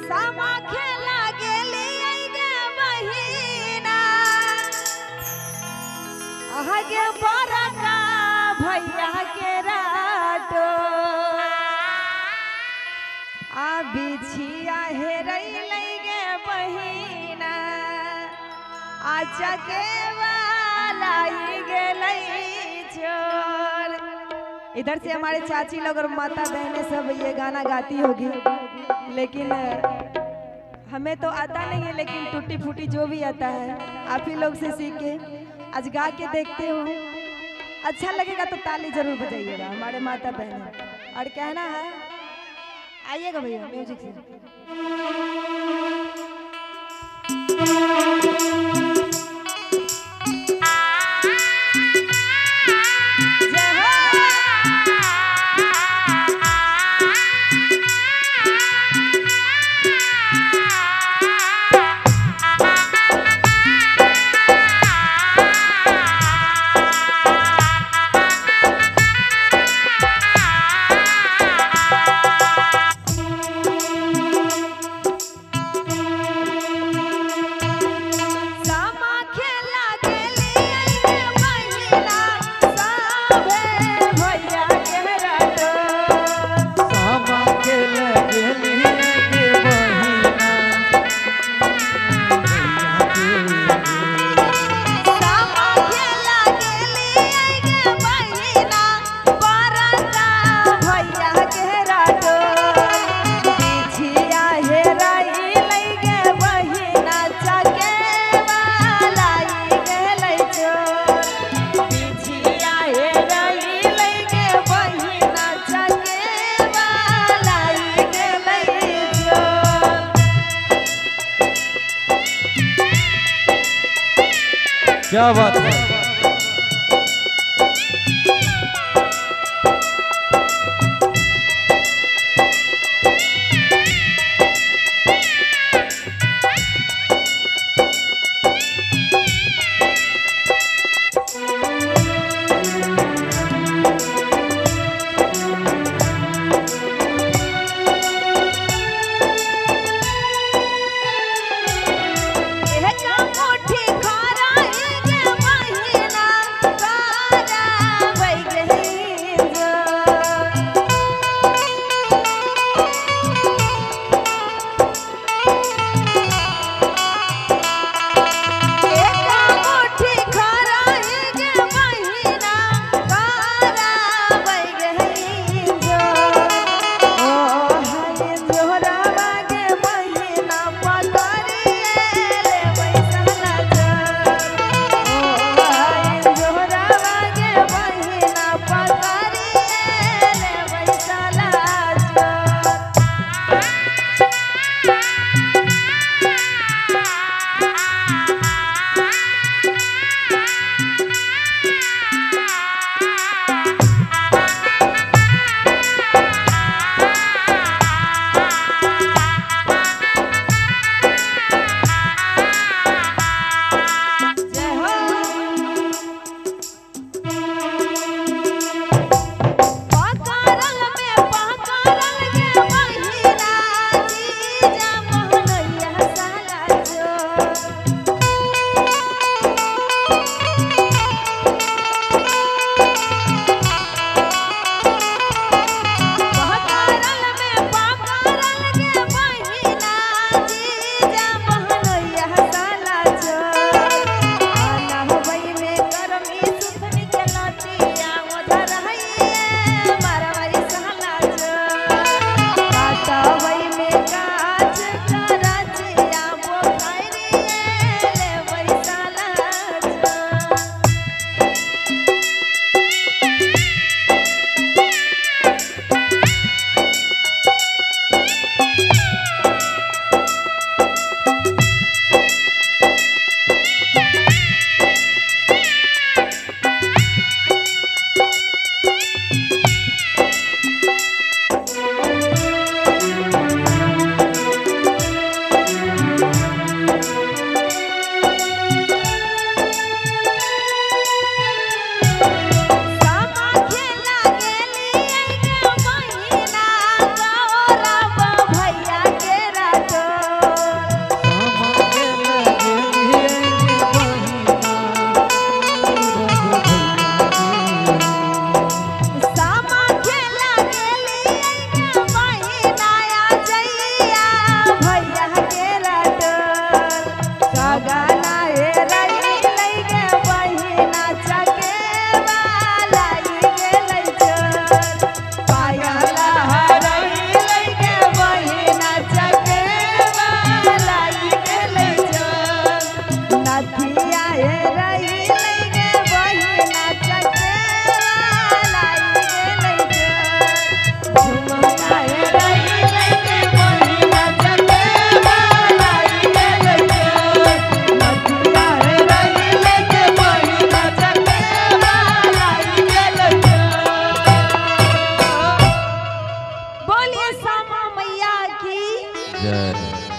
सामा खेला गेली गे बहिना आगे बड़का भैया के राटो आ बिछिया हेरैलै गे बहिना आ चकेवा गेलै चोर। इधर से हमारे चाची लोग और माता बहनें सब ये गाना गाती होगी, लेकिन हमें तो आता नहीं है, लेकिन टूटी फूटी जो भी आता है आप ही लोग से सीख के आज गा के देखते हो। अच्छा लगेगा तो ताली जरूर बजाइएगा हमारे माता बहनें। और कहना है आइएगा भैया म्यूजिक से। क्या बात है। मुट्ठी खारा गे बहिना जय